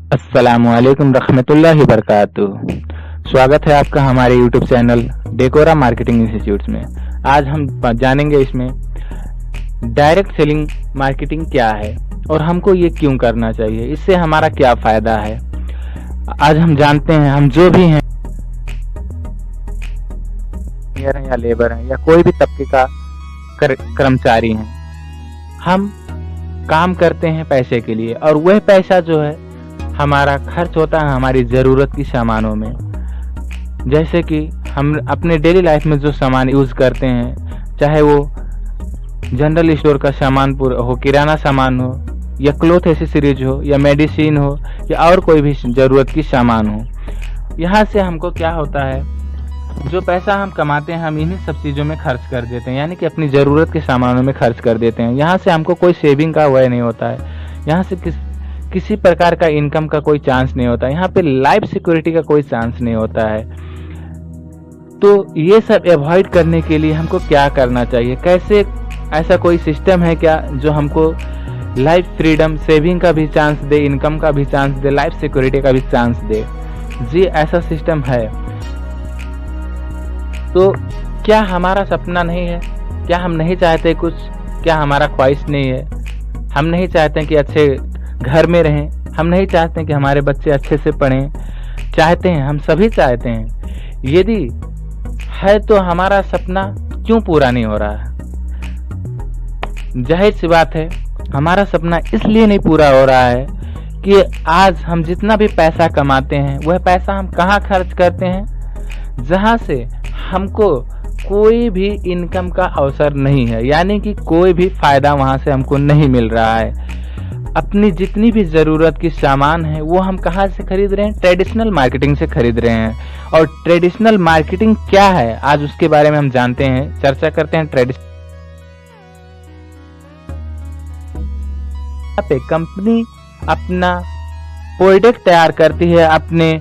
अस्सलामुअलैकुम रहमतुल्लाहि बरकातुहू। स्वागत है आपका हमारे YouTube चैनल डेकोरा मार्केटिंग इंस्टीट्यूट में। आज हम जानेंगे इसमें डायरेक्ट सेलिंग मार्केटिंग क्या है और हमको ये क्यों करना चाहिए, इससे हमारा क्या फ़ायदा है। आज हम जानते हैं, हम जो भी हैं या लेबर हैं या कोई भी तबके का कर्मचारी हैं, हम काम करते हैं पैसे के लिए और वह पैसा जो है हमारा खर्च होता है हमारी ज़रूरत की सामानों में। जैसे कि हम अपने डेली लाइफ में जो सामान यूज़ करते हैं, चाहे वो जनरल स्टोर का सामान हो, किराना सामान हो, या क्लोथ एसेसरीज हो, या मेडिसिन हो, या और कोई भी ज़रूरत की सामान हो। यहाँ से हमको क्या होता है, जो पैसा हम कमाते हैं हम इन्हीं सब चीज़ों में खर्च कर देते हैं, यानी कि अपनी ज़रूरत के सामानों में खर्च कर देते हैं। यहाँ से हमको कोई सेविंग का वे नहीं होता है, यहाँ से किसी प्रकार का इनकम का कोई चांस नहीं होता, यहाँ पे लाइफ सिक्योरिटी का कोई चांस नहीं होता है। तो ये सब अवॉइड करने के लिए हमको क्या करना चाहिए, कैसे, ऐसा कोई सिस्टम है क्या जो हमको लाइफ फ्रीडम, सेविंग का भी चांस दे, इनकम का भी चांस दे, लाइफ सिक्योरिटी का भी चांस दे? जी, ऐसा सिस्टम है। तो क्या हमारा सपना नहीं है? क्या हम नहीं चाहते कुछ? क्या हमारा ख्वाहिश नहीं है? हम नहीं चाहते कि अच्छे घर में रहें, हम नहीं चाहते कि हमारे बच्चे अच्छे से पढ़ें? चाहते हैं, हम सभी चाहते हैं। यदि है तो हमारा सपना क्यों पूरा नहीं हो रहा है? जाहिर सी बात है, हमारा सपना इसलिए नहीं पूरा हो रहा है कि आज हम जितना भी पैसा कमाते हैं वह पैसा हम कहाँ खर्च करते हैं, जहाँ से हमको कोई भी इनकम का अवसर नहीं है, यानी कि कोई भी फायदा वहाँ से हमको नहीं मिल रहा है। अपनी जितनी भी ज़रूरत की सामान है वो हम कहाँ से खरीद रहे हैं? ट्रेडिशनल मार्केटिंग से खरीद रहे हैं। और ट्रेडिशनल मार्केटिंग क्या है, आज उसके बारे में हम जानते हैं, चर्चा करते हैं। पे कंपनी अपना प्रोडक्ट तैयार करती है अपने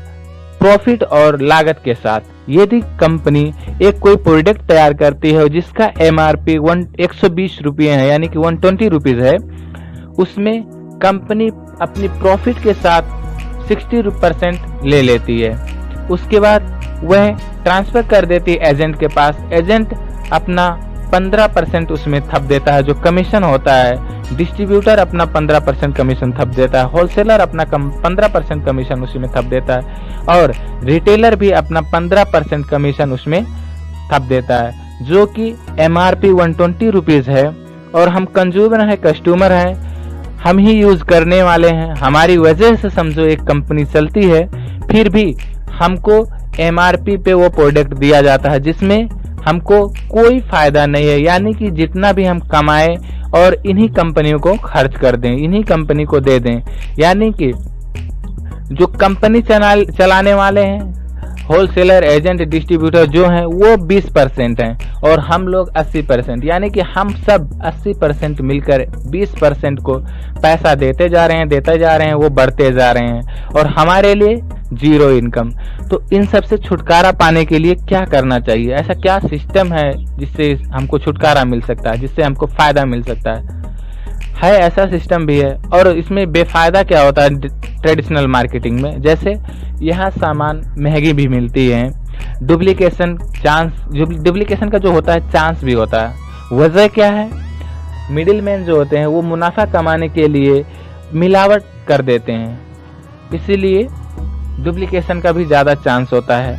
प्रॉफिट और लागत के साथ। यदि कंपनी एक कोई प्रोडक्ट तैयार करती है जिसका MRP 120 रुपये है, यानी कि 120 रुपीज़ है, उसमें कंपनी अपनी प्रॉफिट के साथ 60% ले लेती है। उसके बाद वह ट्रांसफ़र कर देती है एजेंट के पास। एजेंट अपना 15% उसमें थप देता है जो कमीशन होता है। डिस्ट्रीब्यूटर अपना 15% कमीशन थप देता है। होलसेलर अपना 15% कमीशन उसमें थप देता है। और रिटेलर भी अपना 15% कमीशन उसमें थप देता है, जो कि MRP 120 रुपीज़ है। और हम कंज्यूमर हैं, कस्टमर हैं, हम ही यूज़ करने वाले हैं, हमारी वजह से समझो एक कंपनी चलती है। फिर भी हमको MRP पे वो प्रोडक्ट दिया जाता है जिसमें हमको कोई फ़ायदा नहीं है, यानी कि जितना भी हम कमाएं और इन्हीं कंपनियों को खर्च कर दें, इन्हीं कंपनी को दे दें। यानी कि जो कंपनी चलाने वाले हैं, होलसेलर, एजेंट, डिस्ट्रीब्यूटर जो हैं, वो 20% हैं और हम लोग 80%, यानी कि हम सब 80% मिलकर 20% को पैसा देते जा रहे हैं, वो बढ़ते जा रहे हैं और हमारे लिए जीरो इनकम। तो इन सब से छुटकारा पाने के लिए क्या करना चाहिए? ऐसा क्या सिस्टम है जिससे हमको छुटकारा मिल सकता है, जिससे हमको फ़ायदा मिल सकता है? ऐसा सिस्टम भी है। और इसमें बेफ़ायदा क्या होता है ट्रेडिशनल मार्केटिंग में? जैसे यहाँ सामान महंगी भी मिलती है, डुप्लीकेशन का जो होता है चांस भी होता है। वजह क्या है? मिडिल मैन जो होते हैं वो मुनाफा कमाने के लिए मिलावट कर देते हैं, इसीलिए डुप्लीकेशन का भी ज़्यादा चांस होता है।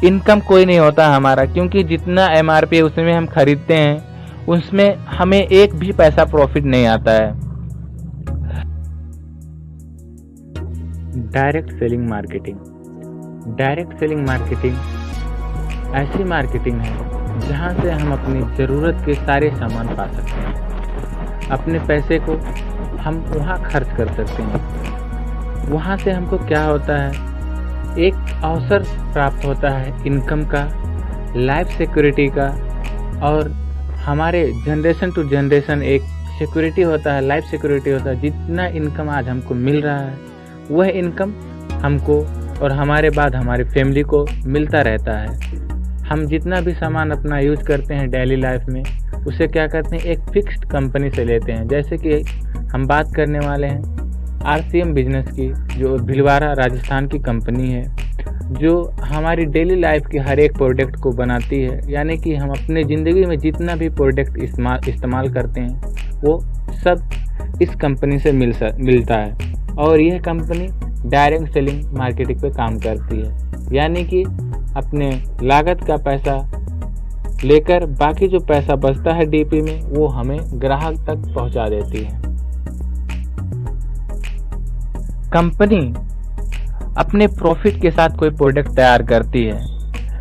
इनकम कोई नहीं होता हमारा, क्योंकि जितना MRP उसमें हम खरीदते हैं उसमें हमें एक भी पैसा प्रॉफिट नहीं आता है। डायरेक्ट सेलिंग मार्केटिंग ऐसी मार्केटिंग है जहां से हम अपनी ज़रूरत के सारे सामान पा सकते हैं। अपने पैसे को हम वहां खर्च कर सकते हैं। वहां से हमको क्या होता है, एक अवसर प्राप्त होता है इनकम का, लाइफ सिक्योरिटी का, और हमारे जनरेशन टू जनरेशन एक सिक्योरिटी होता है, लाइफ सिक्योरिटी होता है। जितना इनकम आज हमको मिल रहा है वह इनकम हमको और हमारे बाद हमारी फैमिली को मिलता रहता है। हम जितना भी सामान अपना यूज़ करते हैं डेली लाइफ में, उसे क्या करते हैं, एक फिक्स्ड कंपनी से लेते हैं। जैसे कि हम बात करने वाले हैं आरसीएम बिजनेस की, जो भीलवाड़ा राजस्थान की कंपनी है, जो हमारी डेली लाइफ के हर एक प्रोडक्ट को बनाती है। यानी कि हम अपने ज़िंदगी में जितना भी प्रोडक्ट इस्तेमाल करते हैं वो सब इस कंपनी से मिलता है। और यह कंपनी डायरेक्ट सेलिंग मार्केटिंग पे काम करती है, यानी कि अपने लागत का पैसा लेकर बाकी जो पैसा बचता है डीपी में वो हमें ग्राहक तक पहुंचा देती है। कंपनी अपने प्रॉफिट के साथ कोई प्रोडक्ट तैयार करती है,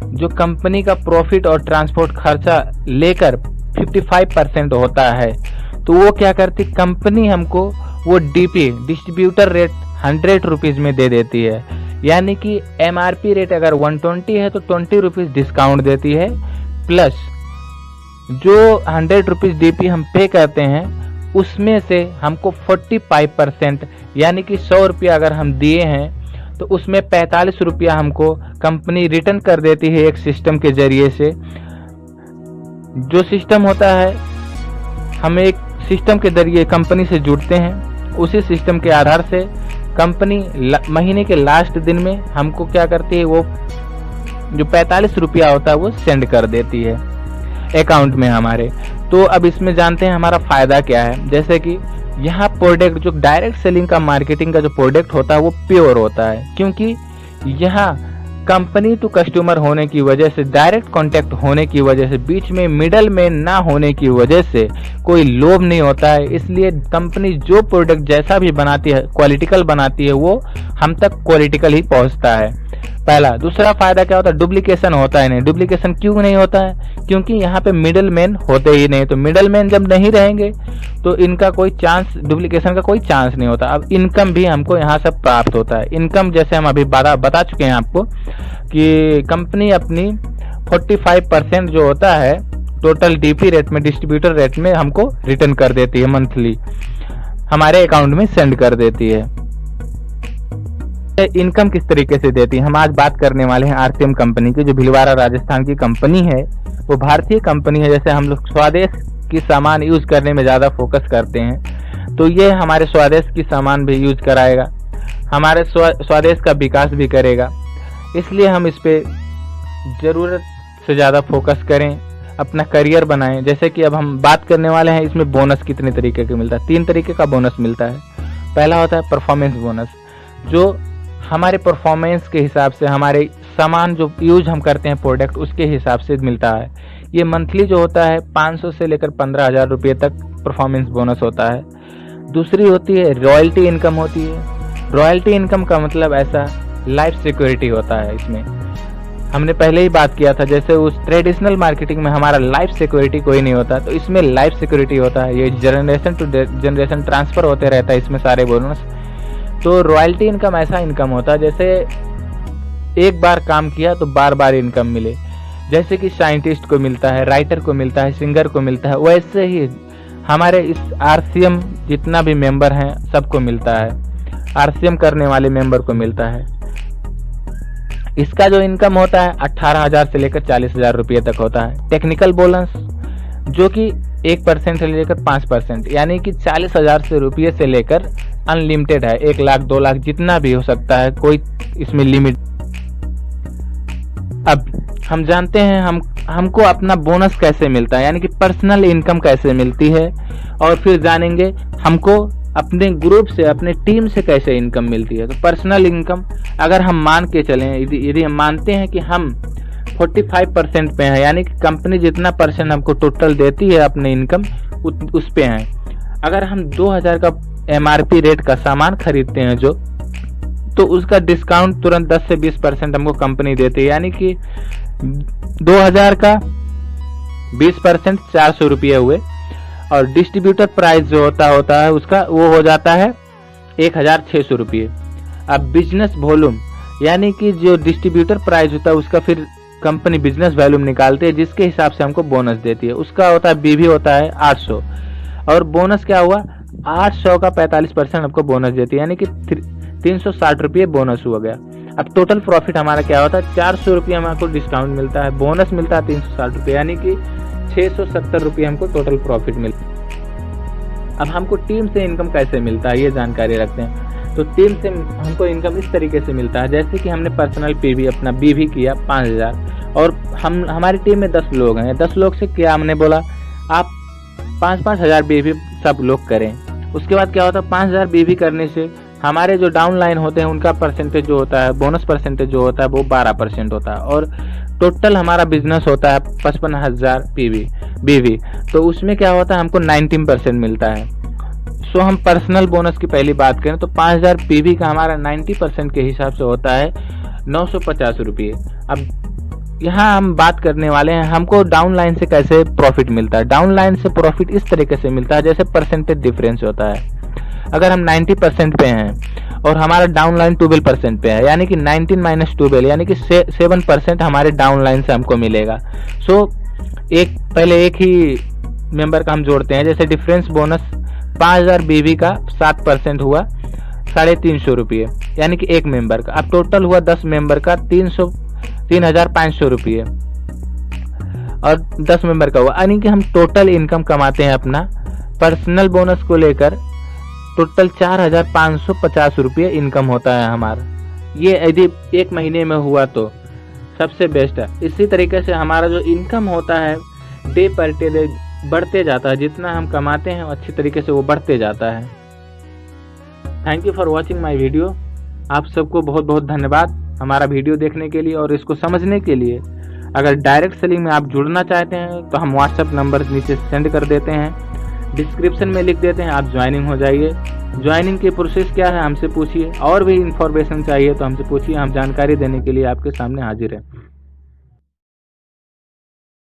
जो कंपनी का प्रॉफिट और ट्रांसपोर्ट खर्चा लेकर 55% होता है, तो वो क्या करती, कंपनी हमको वो डीपी डिस्ट्रीब्यूटर रेट 100 रुपीज़ में दे देती है। यानी कि एमआरपी रेट अगर 120 है तो 20 रुपीज़ डिस्काउंट देती है, प्लस जो 100 रुपीज़ डीपी हम पे करते हैं उसमें से हमको 45% यानी कि 100 रुपया अगर हम दिए हैं तो उसमें 45 रुपया हमको कंपनी रिटर्न कर देती है एक सिस्टम के जरिए से। जो सिस्टम होता है, हम एक सिस्टम के जरिए कंपनी से जुड़ते हैं, उसी सिस्टम के आधार से कंपनी महीने के लास्ट दिन में हमको क्या करती है, वो जो 45 रुपया होता है वो सेंड कर देती है अकाउंट में हमारे। तो अब इसमें जानते हैं हमारा फ़ायदा क्या है। जैसे कि यहाँ प्रोडक्ट जो डायरेक्ट सेलिंग का मार्केटिंग का जो प्रोडक्ट होता है वो प्योर होता है, क्योंकि यहाँ कंपनी टू कस्टमर होने की वजह से, डायरेक्ट कांटेक्ट होने की वजह से, बीच में मिडल मैन ना होने की वजह से कोई लोभ नहीं होता है। इसलिए कंपनी जो प्रोडक्ट जैसा भी बनाती है, क्वालिटिकल बनाती है, वो हम तक क्वालिटिकल ही पहुंचता है। पहला। दूसरा फायदा क्या होता है, डुप्लीकेशन होता है नहीं। डुप्लीकेशन क्यों नहीं होता है, क्योंकि यहाँ पे मिडल मैन होते ही नहीं। तो मिडल मैन जब नहीं रहेंगे तो इनका कोई चांस, डुप्लीकेशन का कोई चांस नहीं होता। अब इनकम भी हमको यहाँ से प्राप्त होता है। इनकम जैसे हम अभी बता चुके हैं आपको कि कंपनी अपनी 45% जो होता है टोटल डीपी रेट में, डिस्ट्रीब्यूटर रेट में हमको रिटर्न कर देती है, मंथली हमारे अकाउंट में सेंड कर देती है। इनकम किस तरीके से देती है, हम आज बात करने वाले हैं आरसीएम कंपनी की, जो भीलवाड़ा राजस्थान की कंपनी है। वो भारतीय कंपनी है। जैसे हम लोग स्वदेश की सामान यूज करने में ज़्यादा फोकस करते हैं, तो ये हमारे स्वदेश की सामान भी यूज कराएगा, हमारे स्वदेश का विकास भी करेगा। इसलिए हम इस पे ज़रूरत से ज़्यादा फोकस करें, अपना करियर बनाएं। जैसे कि अब हम बात करने वाले हैं इसमें बोनस कितने तरीके का मिलता है। 3 तरीके का बोनस मिलता है। पहला होता है परफॉर्मेंस बोनस, जो हमारे परफॉर्मेंस के हिसाब से, हमारे सामान जो यूज हम करते हैं प्रोडक्ट, उसके हिसाब से मिलता है। ये मंथली जो होता है 500 से लेकर 15,000 रुपये तक परफॉर्मेंस बोनस होता है। दूसरी होती है रॉयल्टी इनकम होती है। रॉयल्टी इनकम का मतलब ऐसा लाइफ सिक्योरिटी होता है। इसमें हमने पहले ही बात किया था, जैसे उस ट्रेडिशनल मार्केटिंग में हमारा लाइफ सिक्योरिटी कोई नहीं होता, तो इसमें लाइफ सिक्योरिटी होता है। ये जनरेशन टू जनरेशन ट्रांसफर होते रहता है इसमें सारे बोनस। तो रॉयल्टी इनकम ऐसा इनकम होता है जैसे एक बार काम किया तो बार बार इनकम मिले। जैसे कि साइंटिस्ट को मिलता है, राइटर को मिलता है, सिंगर को मिलता है, वैसे ही हमारे इस आरसीएम जितना भी मेंबर हैं सबको मिलता है। आरसीएम करने वाले मेंबर को मिलता है। इसका जो इनकम होता है 18,000 से लेकर 40,000 रुपये तक होता है। टेक्निकल बोनस जो कि 1% से लेकर 5%, यानी कि 40,000 से रुपये से लेकर अनलिमिटेड है। 1 लाख 2 लाख जितना भी हो सकता है, कोई इसमें लिमिट। अब हम जानते हैं हमको अपना बोनस कैसे मिलता है, यानी कि पर्सनल इनकम कैसे मिलती है, और फिर जानेंगे हमको अपने ग्रुप से, अपने टीम से कैसे इनकम मिलती है। तो पर्सनल इनकम अगर हम मान के चलें, यदि हम मानते हैं कि हम 45% पे हैं, यानी कि कंपनी जितना परसेंट हमको टोटल देती है अपने इनकम उस पे हैं। अगर हम 2,000 का एमआरपी रेट का सामान खरीदते हैं जो, तो उसका डिस्काउंट तुरंत 10 से 20% हमको कंपनी देती है, यानी कि 2,000 का 20% 400 रुपये हुए। और डिस्ट्रीब्यूटर प्राइस जो होता है उसका वो हो जाता है 1,600 रुपये। अब बिजनेस वॉल्यूम, यानी कि जो डिस्ट्रीब्यूटर प्राइस होता है उसका फिर कंपनी बिजनेस वॉल्यूम निकालती है, जिसके हिसाब से हमको बोनस देती है। उसका होता है बीवी होता है 800, और बोनस क्या हुआ 800 का 45% हमको बोनस देती है, यानी कि 360 रुपये बोनस हुआ गया। अब टोटल प्रॉफिट हमारा क्या होता है 400 रुपये हमको डिस्काउंट मिलता है, बोनस मिलता है 360 रुपये, यानी कि 670 रुपये हमको टोटल प्रॉफिट मिलता है। अब हमको टीम से इनकम कैसे मिलता है ये जानकारी रखते हैं। तो टीम से हमको इनकम इस तरीके से मिलता है, जैसे कि हमने पर्सनल पीवी अपना बीवी किया 5000 और हमारी टीम में 10 लोग हैं। 10 लोग से क्या हमने बोला आप 5-5 हज़ार बीवी सब लोग करें। उसके बाद क्या होता है 5000 बीवी करने से हमारे जो डाउन लाइन होते हैं उनका परसेंटेज जो होता है, बोनस परसेंटेज जो होता है वो 12% होता है और टोटल हमारा बिजनेस होता है 55,000 बीवी। तो उसमें क्या होता है हमको 19% मिलता है। सो हम पर्सनल बोनस की पहली बात करें तो 5000 पीवी का हमारा 90% के हिसाब से होता है 950 रुपये। अब यहाँ हम बात करने वाले हैं हमको डाउन लाइन से कैसे प्रॉफिट मिलता है। डाउन लाइन से प्रॉफिट इस तरीके से मिलता है जैसे परसेंटेज डिफरेंस होता है। अगर हम 90% पे हैं और हमारा डाउन लाइन 12% पे है, यानी कि 19 - 12 यानी कि 7% हमारे डाउन लाइन से हमको मिलेगा। सो पहले एक ही मेंबर का हम जोड़ते हैं, जैसे डिफरेंस बोनस 5000 बीवी का 7% हुआ 350 रुपये, यानी कि एक मेंबर का। अब टोटल हुआ 10 मेंबर का 3500 रुपये और 10 मेंबर का हुआ, यानी कि हम टोटल इनकम कमाते हैं अपना पर्सनल बोनस को लेकर टोटल 4550 रुपये इनकम होता है हमारा। ये यदि एक महीने में हुआ तो सबसे बेस्ट है। इसी तरीके से हमारा जो इनकम होता है डे पर डे बढ़ते जाता है, जितना हम कमाते हैं अच्छी तरीके से वो बढ़ते जाता है। Thank you for watching my video. आप सबको बहुत बहुत धन्यवाद हमारा वीडियो देखने के लिए और इसको समझने के लिए। अगर डायरेक्ट सेलिंग में आप जुड़ना चाहते हैं तो हम व्हाट्सएप नंबर नीचे सेंड कर देते हैं, डिस्क्रिप्शन में लिख देते हैं, आप ज्वाइनिंग हो जाइए। ज्वाइनिंग की प्रोसेस क्या है हमसे पूछिए, और भी इंफॉर्मेशन चाहिए तो हमसे पूछिए, हम जानकारी देने के लिए आपके सामने हाजिर हैं।